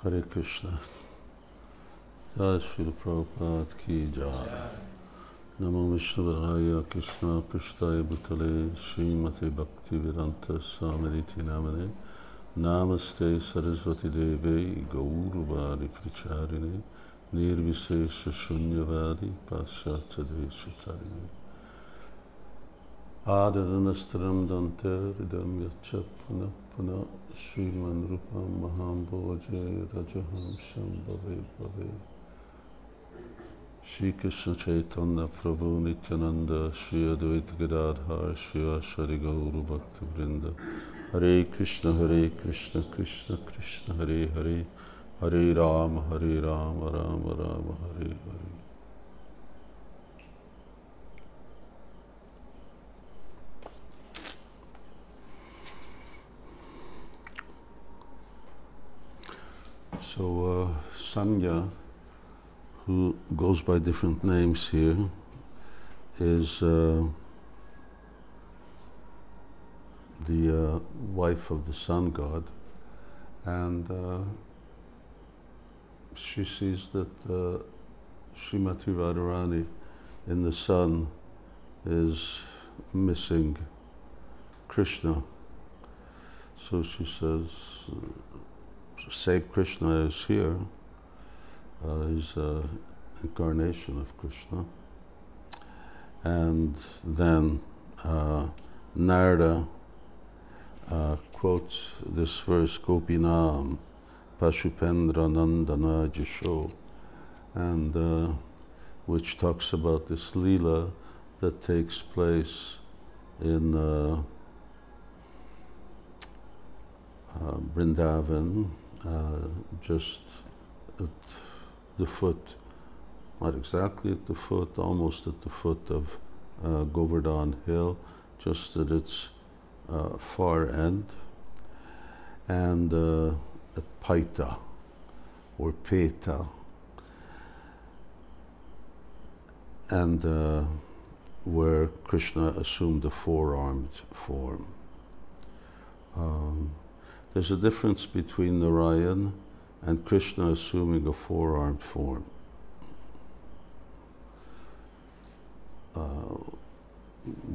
Hare Krishna. Jai Srila Prabhupada ki jai. Namo Vishnu Krishna Prasthaya Bhutale Srimati Bhakti Vedanta Samariti Namane Namaste Saraswati Deve Gauruvadi Pracharine Nirvisesha Shunyavadi Paschatya Deshatarine Adadanastaram Dante Ridam Yachat Puna Puna Sriman Rupam Maham Bhoje Rajaham Shambhave Bhave Shri Krishna Chaitanya Prabhu Nityananda Shri Advaita Gadadhar Shri Ashari Gauru Bhakti Vrinda Hare Krishna Krishna Krishna Hare Hare Hare Rama Rama Rama Hare Hare. So Sanya, who goes by different names here, is the wife of the sun god, and she sees that Srimati Radharani in the sun is missing Krishna. So she says, save Krishna is here. He's an incarnation of Krishna. And then Narada quotes this verse, Gopinam Pashupendra Nandana Jasho, and which talks about this Leela that takes place in Vrindavan, just at the foot, not exactly at the foot, almost at the foot of Govardhan Hill, just at its far end, and at Paita, or Peta, and where Krishna assumed a four-armed form. There's a difference between Narayan and Krishna assuming a four-armed form.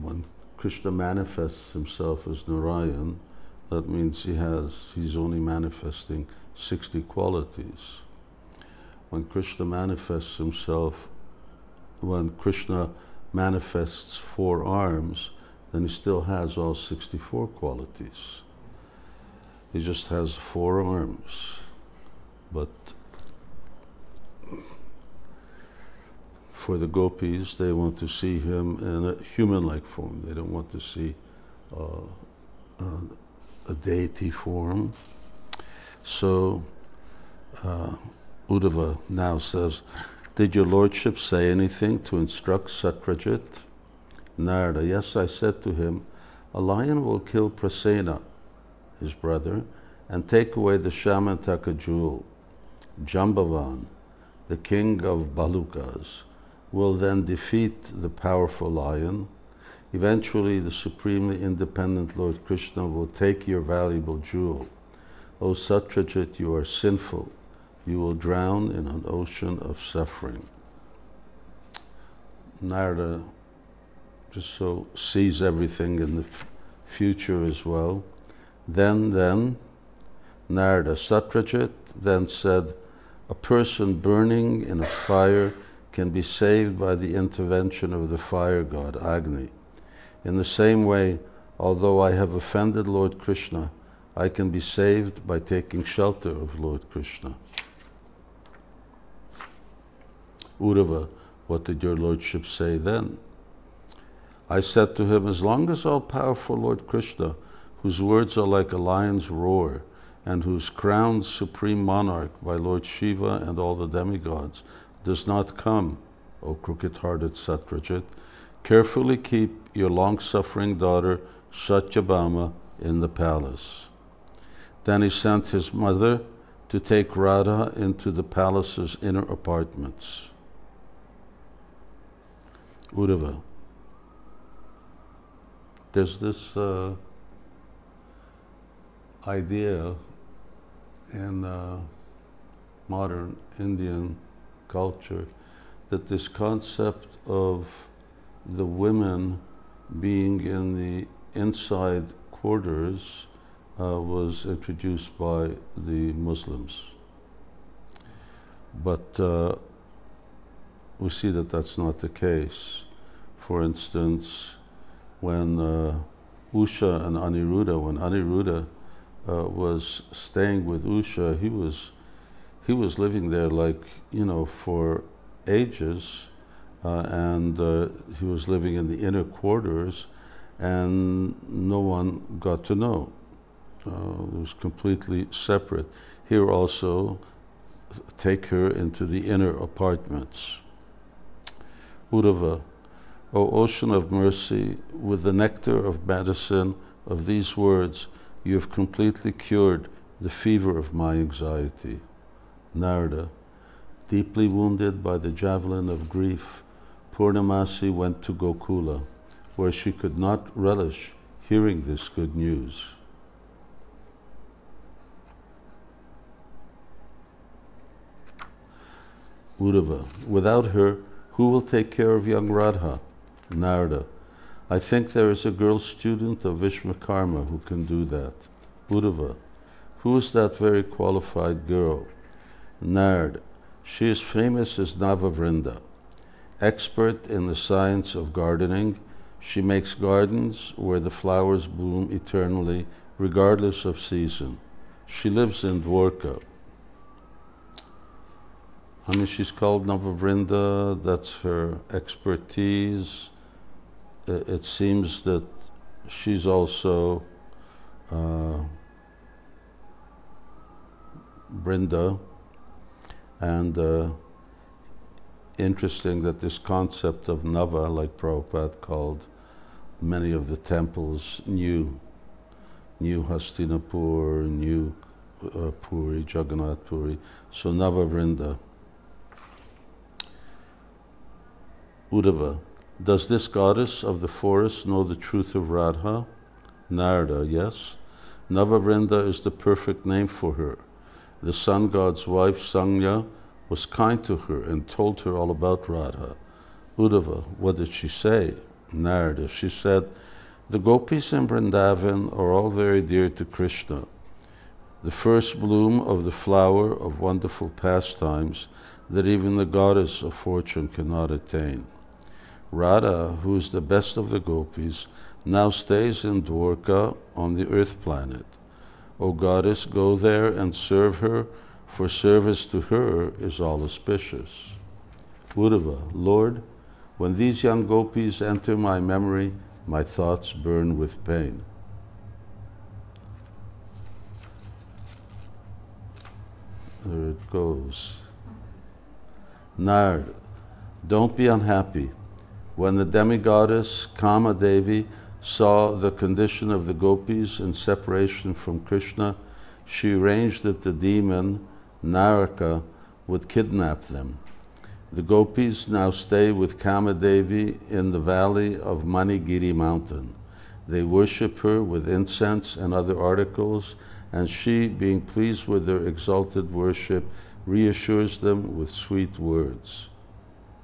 When Krishna manifests himself as Narayan, that means he's only manifesting 60 qualities. When Krishna manifests himself, when Krishna manifests four arms, then he still has all 64 qualities. He just has four arms, but for the gopis, they want to see him in a human-like form. They don't want to see a deity form. So Uddhava now says, did your lordship say anything to instruct Satyajit? Narada, yes, I said to him, a lion will kill Prasena, his brother, and take away the Shamantaka jewel. Jambavan, the king of Balukas, will then defeat the powerful lion. Eventually, the supremely independent Lord Krishna will take your valuable jewel. O Satyajit, you are sinful. You will drown in an ocean of suffering. Narada just so sees everything in the future as well. Then, Narada, Satyajit then said, a person burning in a fire can be saved by the intervention of the fire god, Agni. In the same way, although I have offended Lord Krishna, I can be saved by taking shelter of Lord Krishna. Uddhava, what did your lordship say then? I said to him, as long as all-powerful Lord Krishna, whose words are like a lion's roar, and whose crowned supreme monarch by Lord Shiva and all the demigods does not come, O crooked-hearted Satyajit, carefully keep your long-suffering daughter Satyabhama in the palace. Then he sent his mother to take Radha into the palace's inner apartments. Uddhava, there's this idea in modern Indian culture, that this concept of the women being in the inside quarters was introduced by the Muslims. But we see that that's not the case. For instance, when Usha and Aniruddha, when Aniruddha was staying with Usha, he was living there like, you know, for ages, and he was living in the inner quarters, and no one got to know. It was completely separate. Here also, take her into the inner apartments. Uddhava, O ocean of mercy, with the nectar of medicine of these words, you have completely cured the fever of my anxiety. Narada, deeply wounded by the javelin of grief, Purnamasi went to Gokula, where she could not relish hearing this good news. Uddhava, without her, who will take care of young Radha? Narada, I think there is a girl student of Vishwakarma who can do that. Uddhava, who is that very qualified girl? Narada, she is famous as Navavrinda. Expert in the science of gardening, she makes gardens where the flowers bloom eternally, regardless of season. She lives in Dwarka. I mean, she's called Navavrinda, that's her expertise. It seems that she's also Brinda, and interesting that this concept of Nava, like Prabhupada called many of the temples new Hastinapur, new Puri, Jagannath Puri, so Navavrinda. Uddhava, does this goddess of the forest know the truth of Radha? Narada, yes. Navavrinda is the perfect name for her. The sun god's wife, Sangya, was kind to her and told her all about Radha. Uddhava, what did she say? Narada, she said, the gopis in Vrindavan are all very dear to Krishna, the first bloom of the flower of wonderful pastimes that even the goddess of fortune cannot attain. Radha, who is the best of the gopis, now stays in Dwarka on the earth planet. O goddess, go there and serve her, for service to her is all auspicious. Uddhava, Lord, when these young gopis enter my memory, my thoughts burn with pain. There it goes. Narada, don't be unhappy. When the demigoddess Kama Devi saw the condition of the gopis in separation from Krishna, she arranged that the demon Naraka would kidnap them. The gopis now stay with Kama Devi in the valley of Manigiri mountain. They worship her with incense and other articles, and she, being pleased with their exalted worship, reassures them with sweet words.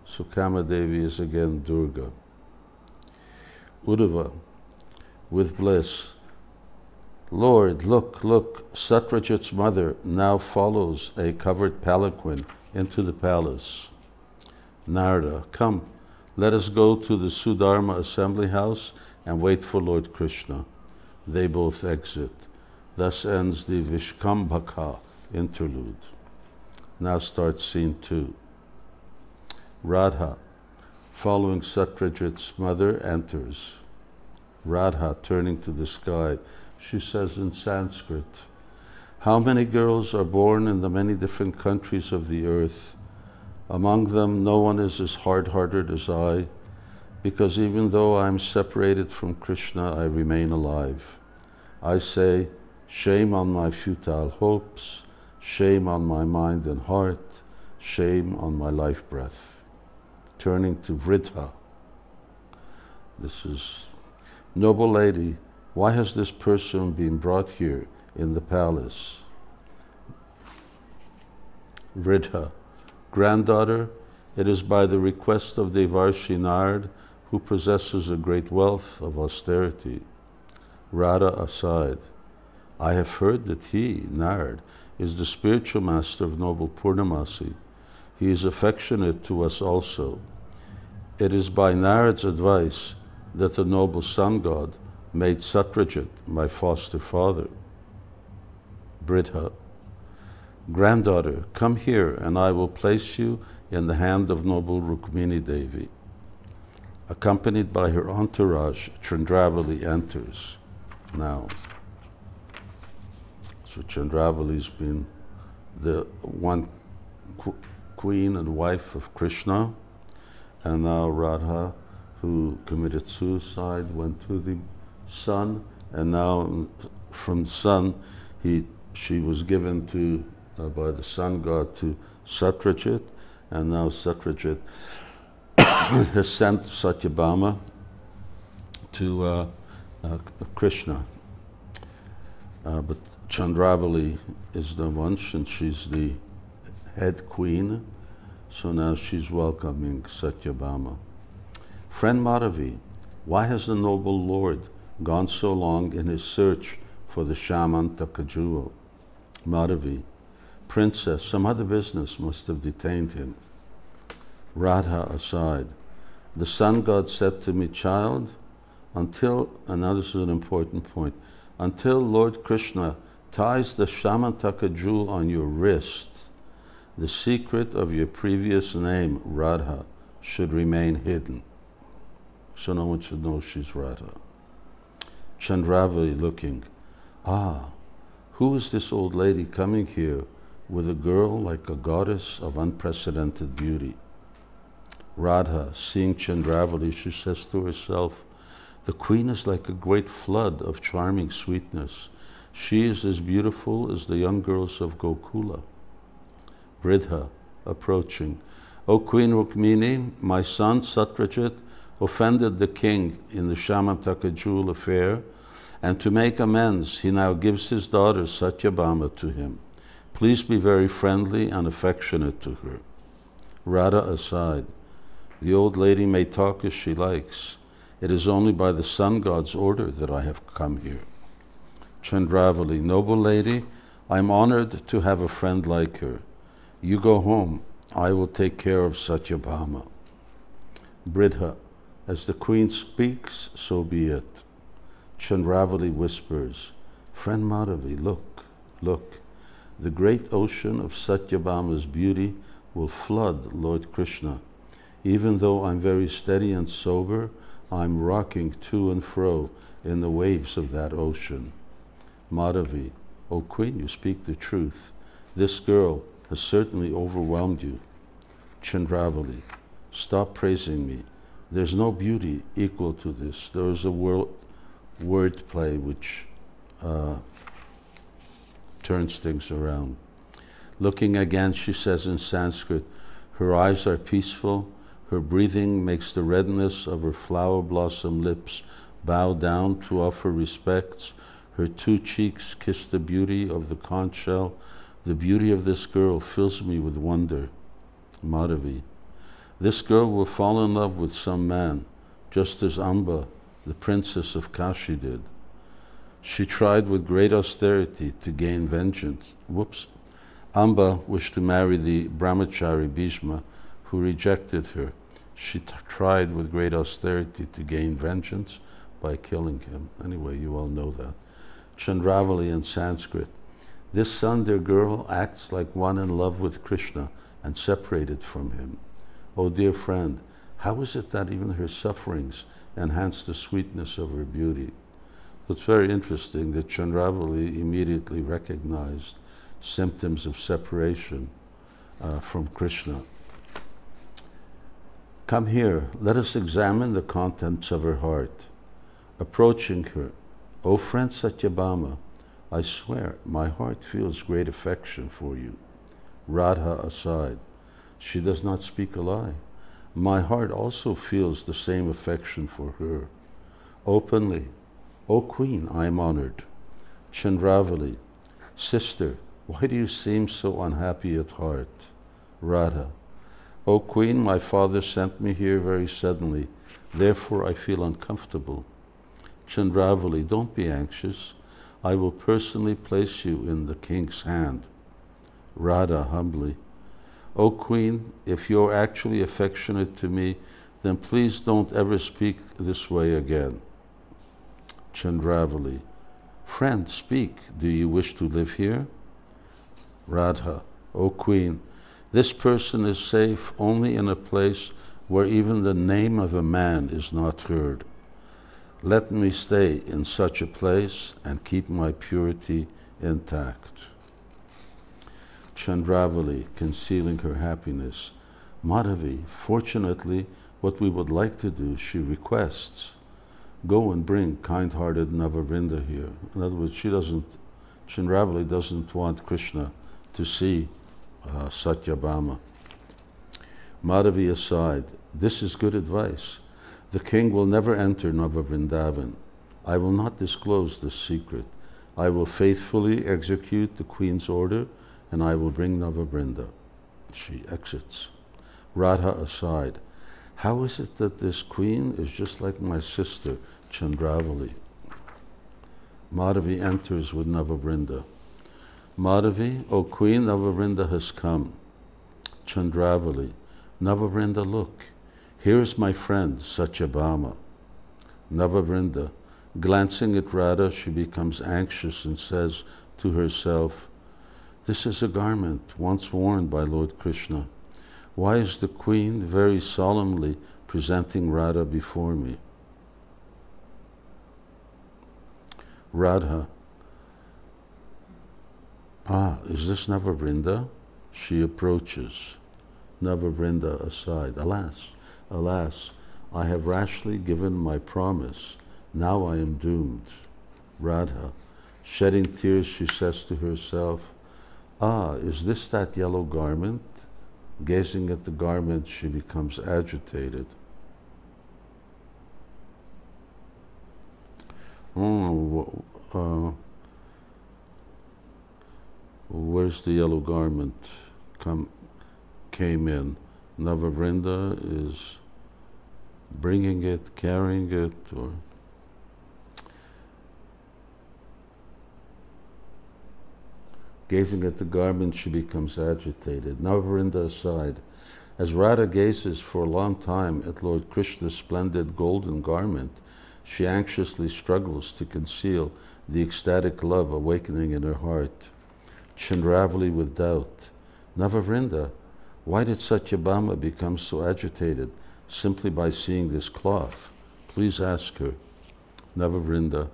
So Kama Devi is again Durga. Uddhava, with bliss, Lord, look, look, Satyajit's mother now follows a covered palanquin into the palace. Narada, come, let us go to the Sudharma assembly house and wait for Lord Krishna. They both exit. Thus ends the Vishkambhaka interlude. Now starts scene 2. Radha, following Satyajit's mother, enters. Radha, turning to the sky, she says in Sanskrit, how many girls are born in the many different countries of the earth? Among them, no one is as hard-hearted as I, because even though I am separated from Krishna, I remain alive. I say, shame on my futile hopes, shame on my mind and heart, shame on my life breath. Turning to Vridha. This is, noble lady, why has this person been brought here in the palace? Vridha, granddaughter, it is by the request of Devarshi Nard, who possesses a great wealth of austerity. Radha aside, I have heard that he, Nard, is the spiritual master of noble Purnamasi. He is affectionate to us also. It is by Nard's advice that the noble sun god made Satyajit my foster father. Bridha, granddaughter, come here and I will place you in the hand of noble Rukmini Devi. Accompanied by her entourage, Chandravali enters now. So Chandravali's been the one queen and wife of Krishna, and now Radha, who committed suicide, went to the sun, and now from the sun, she was given to by the sun god to Satyajit, and now Satyajit has sent Satyabhama to Krishna. But Chandravali is the one, and she's the head queen, so now she's welcoming Satyabhama. Friend Madhavi, why has the noble Lord gone so long in his search for the Shamantaka jewel? Madhavi, princess, some other business must have detained him. Radha aside, the sun god said to me, child, until, and now this is an important point, until Lord Krishna ties the Shamantaka jewel on your wrist, the secret of your previous name, Radha, should remain hidden. So no one should know she's Radha. Chandravali looking, who is this old lady coming here with a girl like a goddess of unprecedented beauty? Radha, seeing Chandravali, she says to herself, the queen is like a great flood of charming sweetness. She is as beautiful as the young girls of Gokula. Vridha, approaching, O Queen Rukmini, my son Satyajit offended the king in the Shamantaka jewel affair, and to make amends, he now gives his daughter Satyabhama to him. Please be very friendly and affectionate to her. Radha aside, the old lady may talk as she likes. It is only by the sun god's order that I have come here. Chandravali, noble lady, I am honored to have a friend like her. You go home, I will take care of Satyabhama. Bridha, as the queen speaks, so be it. Chandravali whispers, friend Madhavi, look, look. The great ocean of Satyabhama's beauty will flood Lord Krishna. Even though I'm very steady and sober, I'm rocking to and fro in the waves of that ocean. Madhavi, O queen, you speak the truth. This girl has certainly overwhelmed you. Chandravali, stop praising me. There's no beauty equal to this. There is a wordplay which turns things around. Looking again, she says in Sanskrit, her eyes are peaceful, her breathing makes the redness of her flower blossom lips bow down to offer respects, her two cheeks kiss the beauty of the conch shell. The beauty of this girl fills me with wonder. Madhavi, this girl will fall in love with some man, just as Amba, the princess of Kashi, did. She tried with great austerity to gain vengeance. Amba wished to marry the brahmachari Bhishma, who rejected her. She tried with great austerity to gain vengeance by killing him. Anyway, you all know that. Chandravali in Sanskrit. This Sundar girl acts like one in love with Krishna and separated from him. Oh dear friend, how is it that even her sufferings enhance the sweetness of her beauty? It's very interesting that Chandravali immediately recognized symptoms of separation from Krishna. Come here, let us examine the contents of her heart. Approaching her, O friend Satyabhama, I swear my heart feels great affection for you. Radha aside, she does not speak a lie. My heart also feels the same affection for her. Openly, O queen, I am honored. Chandravali, sister, Why do you seem so unhappy at heart? Radha: O Queen, my father sent me here very suddenly, therefore I feel uncomfortable. Chandravali: don't be anxious. I will personally place you in the king's hand. Radha humbly: O Queen, if you're actually affectionate to me, then please don't ever speak this way again. Chandravali: Friend, speak. Do you wish to live here? Radha: O Queen, this person is safe only in a place where even the name of a man is not heard. Let me stay in such a place and keep my purity intact. Chandravali, concealing her happiness: Madhavi, fortunately, what we would like to do, she requests. Go and bring kind-hearted Navavrinda here. In other words, Chandravali doesn't want Krishna to see Satyabhama. Madhavi aside: this is good advice. The king will never enter Navavrindavan. I will not disclose this secret. I will faithfully execute the queen's order, and I will bring Navavrinda. She exits. Radha aside: how is it that this queen is just like my sister, Chandravali? Madhavi enters with Navavrinda. Madhavi: O Queen, Navavrinda has come. Chandravali: Navavrinda, look, here is my friend, Satyabhama. Navavrinda, glancing at Radha, she becomes anxious and says to herself, this is a garment once worn by Lord Krishna. Why is the queen very solemnly presenting Radha before me? Radha: is this Navavrinda? She approaches. Navavrinda aside: alas, alas, I have rashly given my promise. Now I am doomed. Radha, shedding tears, she says to herself, is this that yellow garment? Gazing at the garment, she becomes agitated. Where's the yellow garment came in? Navavrinda is bringing it, carrying it, or... Gazing at the garment, she becomes agitated. Navavrinda aside: as Radha gazes for a long time at Lord Krishna's splendid golden garment, she anxiously struggles to conceal the ecstatic love awakening in her heart. Chandravali with doubt: Navavrinda, why did Satyabhama become so agitated simply by seeing this cloth? Please ask her. Navavrinda: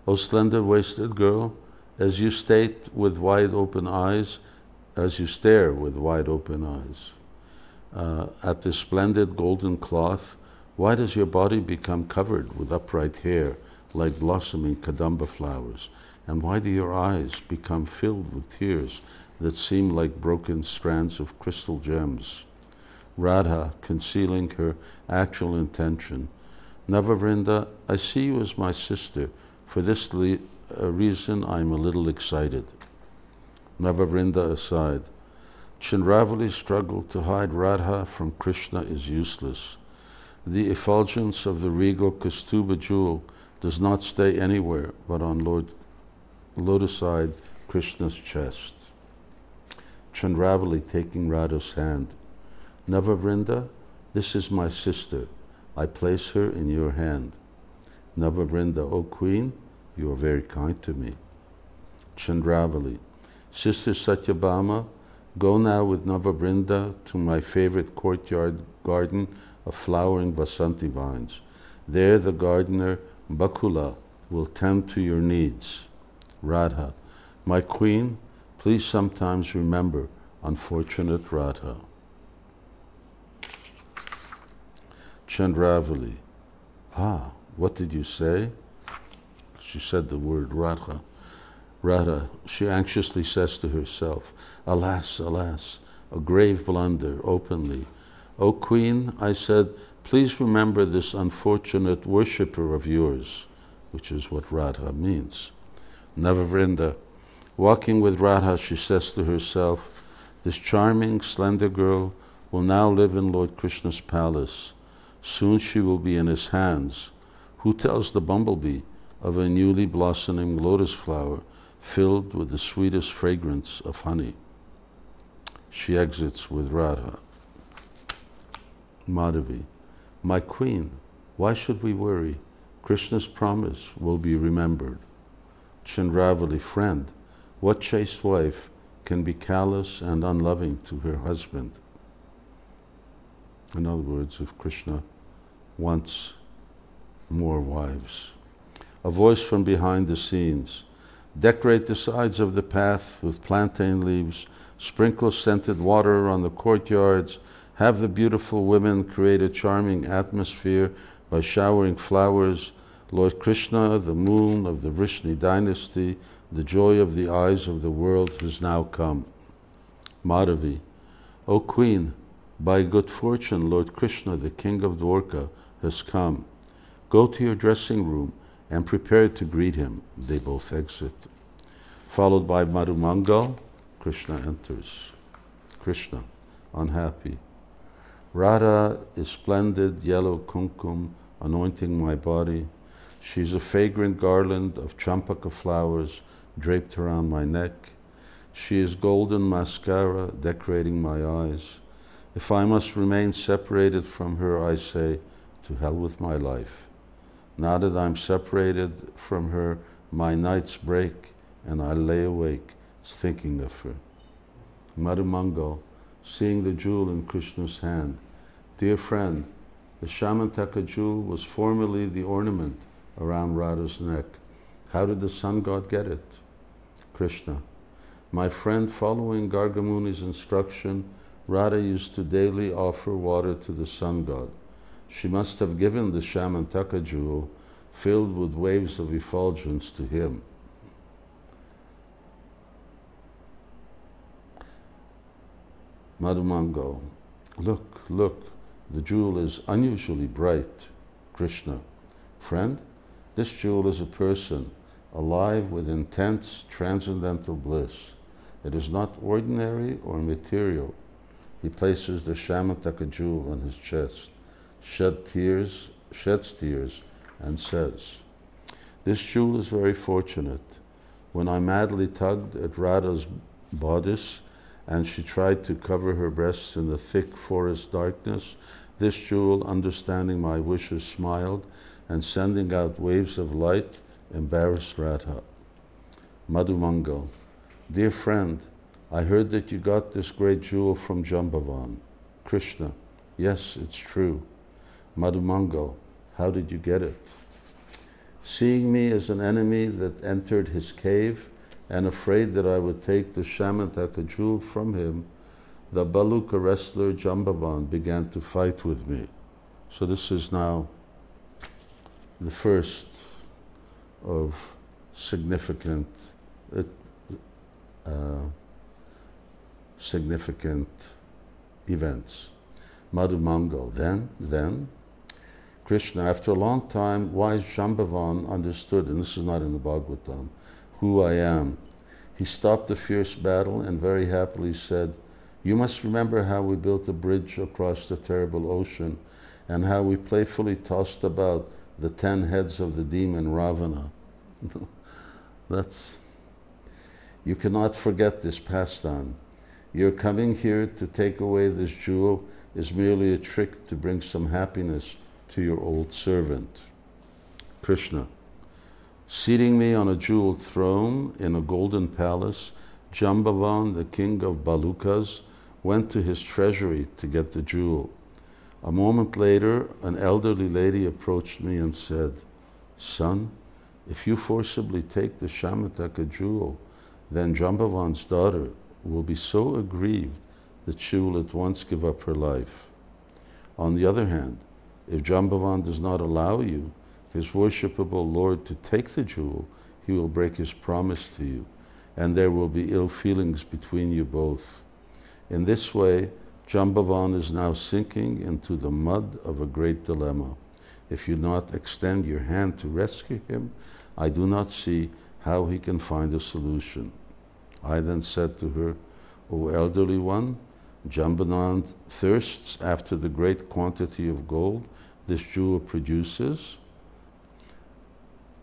O slender-waisted girl, as you stare with wide open eyes at this splendid golden cloth, why does your body become covered with upright hair like blossoming kadamba flowers? And why do your eyes become filled with tears that seem like broken strands of crystal gems? Radha, concealing her actual intention: Navavrinda, I see you as my sister. For this reason, I'm a little excited. Navavrinda aside: Chandravali's struggle to hide Radha from Krishna is useless. The effulgence of the regal Kaustubha jewel does not stay anywhere but on lotus-eyed Krishna's chest. Chandravali, taking Radha's hand: Navavrinda, this is my sister. I place her in your hand. Navavrinda: O Queen, you are very kind to me. Chandravali: Sister Satyabhama, go now with Navavrinda to my favorite courtyard garden of flowering Vasanti vines. There the gardener Bakula will tend to your needs. Radha: my queen, please sometimes remember unfortunate Radha. Chandravali: what did you say? She said the word Radha. Radha, she anxiously says to herself, alas, alas, a grave blunder openly. O Queen, I said, please remember this unfortunate worshipper of yours, which is what Radha means. Navavrinda: Walking with Radha, she says to herself, this charming, slender girl will now live in Lord Krishna's palace. Soon she will be in his hands. Who tells the bumblebee of a newly blossoming lotus flower filled with the sweetest fragrance of honey? She exits with Radha. Madhavi, my queen, why should we worry? Krishna's promise will be remembered. Chandravali, friend, what chaste wife can be callous and unloving to her husband? In other words, if Krishna wants more wives. A voice from behind the scenes. Decorate the sides of the path with plantain leaves, sprinkle scented water on the courtyards, have the beautiful women create a charming atmosphere by showering flowers. Lord Krishna, the moon of the Vrishni dynasty, the joy of the eyes of the world, has now come. Madhavi, O Queen, by good fortune Lord Krishna, the king of Dwarka, has come. Go to your dressing room and prepare to greet him. They both exit. Followed by Madhumangal, Krishna enters. Krishna, unhappy. Radha is splendid yellow kumkum anointing my body. She's a fragrant garland of champaka flowers draped around my neck. She is golden mascara decorating my eyes. If I must remain separated from her, I say, to hell with my life. Now that I'm separated from her, my nights break and I lay awake thinking of her. Madhumangal, seeing the jewel in Krishna's hand. Dear friend, the Shamantaka jewel was formerly the ornament around Radha's neck. How did the sun god get it? Krishna, my friend, following Gargamuni's instruction, Radha used to daily offer water to the sun god. She must have given the Shamantaka jewel filled with waves of effulgence to him. Madhumangal, look, look, the jewel is unusually bright. Krishna, friend, this jewel is a person, alive with intense transcendental bliss. It is not ordinary or material. He places the Shamantaka jewel on his chest, sheds tears, and says, this jewel is very fortunate. When I madly tugged at Radha's bodice, and she tried to cover her breasts in the thick forest darkness, this jewel, understanding my wishes, smiled, and sending out waves of light, embarrassed Radha. Madhumangal, dear friend, I heard that you got this great jewel from Jambavan. Krishna, yes, it's true. Madhumangal, how did you get it? Seeing me as an enemy that entered his cave, and afraid that I would take the Shamantaka jewel from him, the Baluka wrestler Jambavan began to fight with me. So this is now the first of significant events. Madhumangal. Then, Krishna, after a long time, wise Jambavan understood, and this is not in the Bhagavatam, who I am. He stopped the fierce battle and very happily said, you must remember how we built a bridge across the terrible ocean and how we playfully tossed about the 10 heads of the demon Ravana. You cannot forget this pastime. Your coming here to take away this jewel is merely a trick to bring some happiness to your old servant. Krishna, seating me on a jeweled throne in a golden palace, Jambavan, the king of Balukas, went to his treasury to get the jewel. A moment later, an elderly lady approached me and said, son, if you forcibly take the Shamantaka jewel, then Jambavan's daughter will be so aggrieved that she will at once give up her life. On the other hand, if Jambavan does not allow you, his worshipable lord, to take the jewel, he will break his promise to you, and there will be ill feelings between you both. In this way, Jambavan is now sinking into the mud of a great dilemma. If you not extend your hand to rescue him, I do not see how he can find a solution. I then said to her, O elderly one, Jambanand thirsts after the great quantity of gold this jewel produces.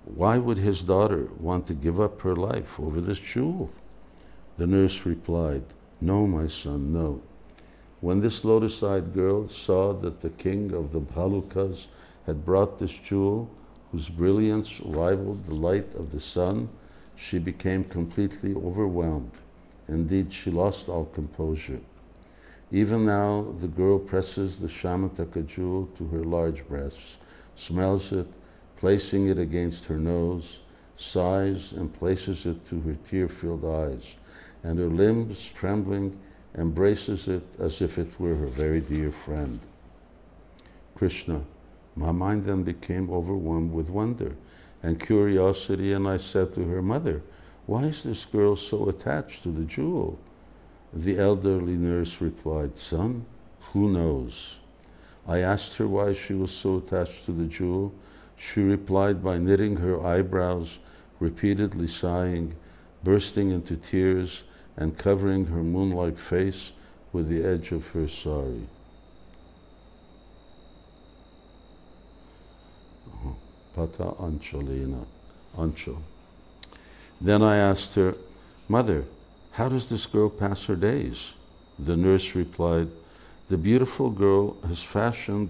Why would his daughter want to give up her life over this jewel? The nurse replied, No, my son, no. When this lotus-eyed girl saw that the king of the Bhalukas had brought this jewel, whose brilliance rivaled the light of the sun, she became completely overwhelmed. Indeed, she lost all composure. Even now, the girl presses the Shamantaka jewel to her large breasts, smells it, placing it against her nose, sighs and places it to her tear-filled eyes, and her limbs, trembling, embraces it as if it were her very dear friend. Krishna, my mind then became overwhelmed with wonder and curiosity, and I said to her, Mother, why is this girl so attached to the jewel? The elderly nurse replied, Son, who knows? I asked her why she was so attached to the jewel. She replied by knitting her eyebrows, repeatedly sighing, bursting into tears, and covering her moon-like face with the edge of her sari. Pata Anchalena, Anchal. Then I asked her, Mother, how does this girl pass her days? The nurse replied, The beautiful girl has fashioned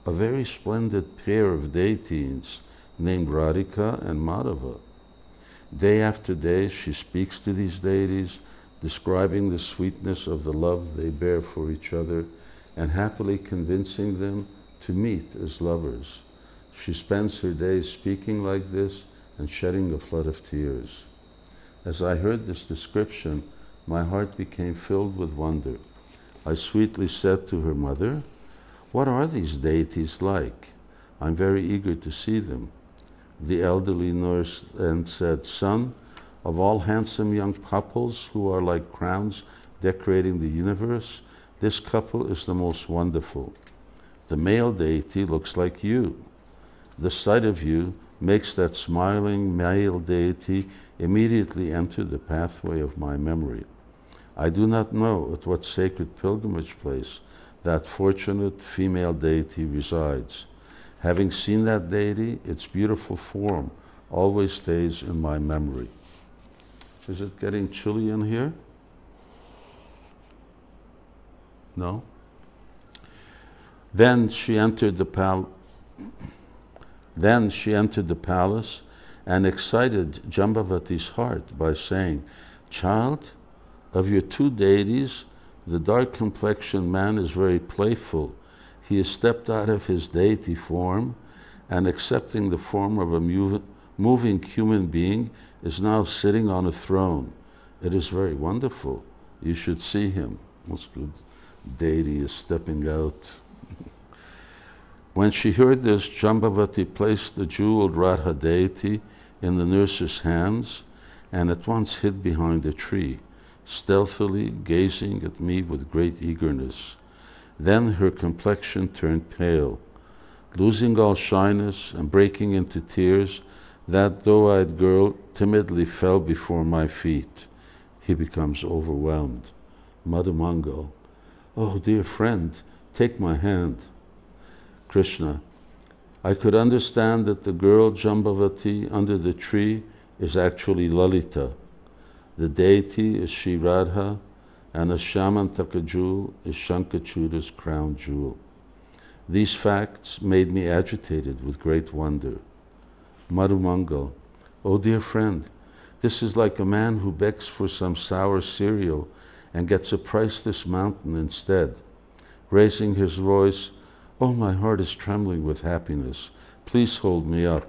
a very splendid pair of deities named Radhika and Madhava. Day after day she speaks to these deities, describing the sweetness of the love they bear for each other and happily convincing them to meet as lovers. She spends her days speaking like this and shedding a flood of tears. As I heard this description, my heart became filled with wonder. I sweetly said to her, Mother, what are these deities like? I'm very eager to see them. The elderly nurse then said, Son, of all handsome young couples who are like crowns decorating the universe, this couple is the most wonderful. The male deity looks like you. The sight of you makes that smiling male deity immediately enter the pathway of my memory. I do not know at what sacred pilgrimage place that fortunate female deity resides. Having seen that deity, its beautiful form always stays in my memory. Is it getting chilly in here? No? Then she entered the palace and excited Jambavati's heart by saying, Child, of your two deities, the dark-complexioned man is very playful. He has stepped out of his deity form and, accepting the form of a moving human being, is now sitting on a throne. It is very wonderful. You should see him. What's good? Deity is stepping out. When she heard this, Jambavati placed the jeweled Radha deity in the nurse's hands and at once hid behind a tree, stealthily gazing at me with great eagerness. Then her complexion turned pale. Losing all shyness and breaking into tears, that doe-eyed girl timidly fell before my feet. He becomes overwhelmed. Madhumangal, oh dear friend, take my hand. Krishna, I could understand that the girl Jambavati under the tree is actually Lalita. The deity is Shri Radha, and a Shamantaka jewel is Shankachuda's crown jewel. These facts made me agitated with great wonder. Madhumangal, oh dear friend, this is like a man who begs for some sour cereal and gets a priceless mountain instead. Raising his voice, oh, my heart is trembling with happiness. Please hold me up.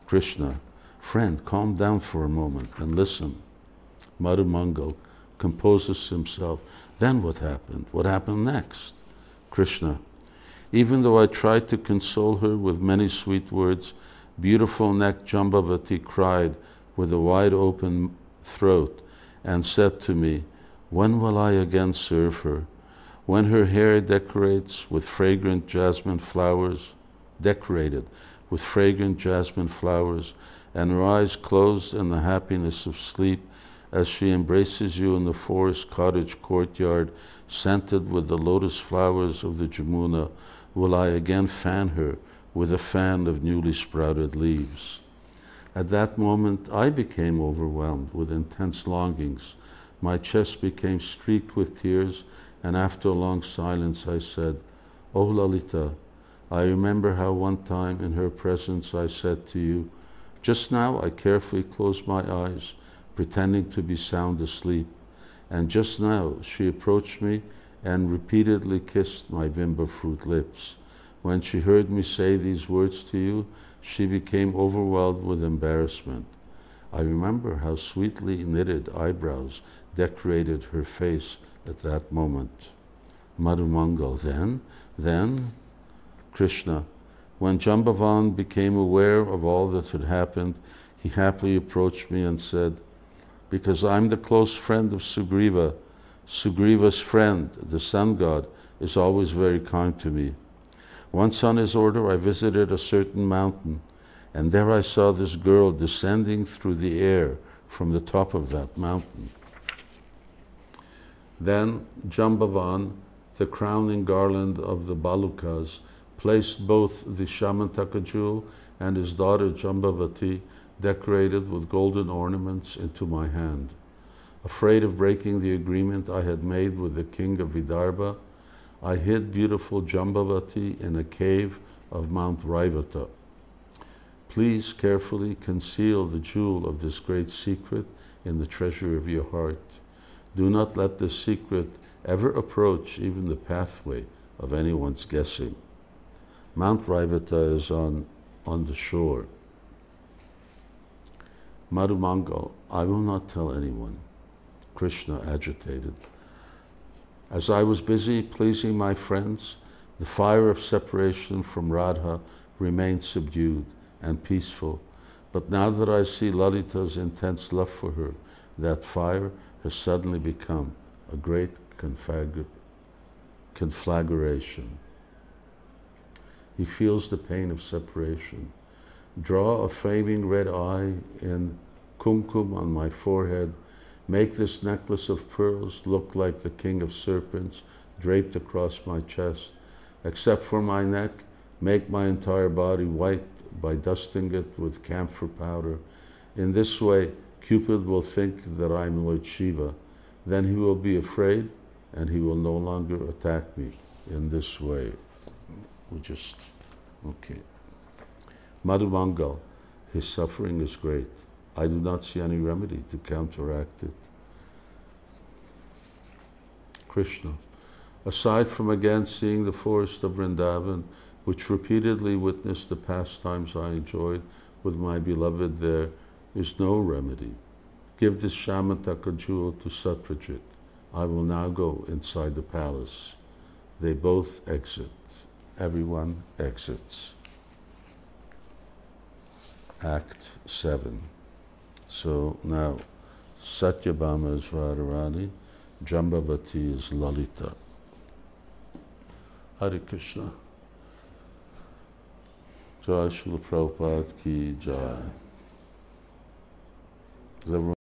Krishna, friend, calm down for a moment and listen. Madhumangal composes himself. Then what happened? What happened next? Krishna, even though I tried to console her with many sweet words, beautiful neck Jambavati cried with a wide open throat and said to me, when will I again serve her? When her hair decorated with fragrant jasmine flowers, and her eyes closed in the happiness of sleep, as she embraces you in the forest cottage courtyard, scented with the lotus flowers of the Jamuna, will I again fan her with a fan of newly sprouted leaves. At that moment, I became overwhelmed with intense longings. My chest became streaked with tears, and after a long silence, I said, "O Lalita, I remember how one time in her presence I said to you, just now I carefully closed my eyes, pretending to be sound asleep, and just now she approached me and repeatedly kissed my vimba fruit lips. When she heard me say these words to you, she became overwhelmed with embarrassment. I remember how sweetly knitted eyebrows decorated her face at that moment." Madhumangal, then, Krishna, when Jambavan became aware of all that had happened, he happily approached me and said, "Because I'm the close friend of Sugriva, Sugriva's friend, the sun god, is always very kind to me. Once on his order, I visited a certain mountain, and there I saw this girl descending through the air from the top of that mountain." Then Jambavan, the crowning garland of the Balukas, placed both the Shamantaka jewel and his daughter Jambavati, decorated with golden ornaments, into my hand. Afraid of breaking the agreement I had made with the king of Vidarbha, I hid beautiful Jambavati in a cave of Mount Raivata. Please carefully conceal the jewel of this great secret in the treasure of your heart. Do not let this secret ever approach even the pathway of anyone's guessing. Mount Raivata is on the shore. Madhumangal, I will not tell anyone. Krishna, agitated. As I was busy pleasing my friends, the fire of separation from Radha remained subdued and peaceful. But now that I see Lalita's intense love for her, that fire has suddenly become a great conflagration. He feels the pain of separation. Draw a flaming red eye in kumkum on my forehead. Make this necklace of pearls look like the king of serpents draped across my chest. Except for my neck, make my entire body white by dusting it with camphor powder. In this way, Cupid will think that I'm Lord Shiva. Then he will be afraid and he will no longer attack me in this way. Okay. Madhumangal, his suffering is great. I do not see any remedy to counteract it. Krishna, aside from again seeing the forest of Vrindavan, which repeatedly witnessed the pastimes I enjoyed with my beloved, there is no remedy. Give this Shamantaka jewel to Satyajit. I will now go inside the palace. They both exit. Everyone exits. Act 7. So now, Satyabhama is Radharani, Jambavati is Lalita. Hare Krishna. Jai Srila Prabhupada ki Jai.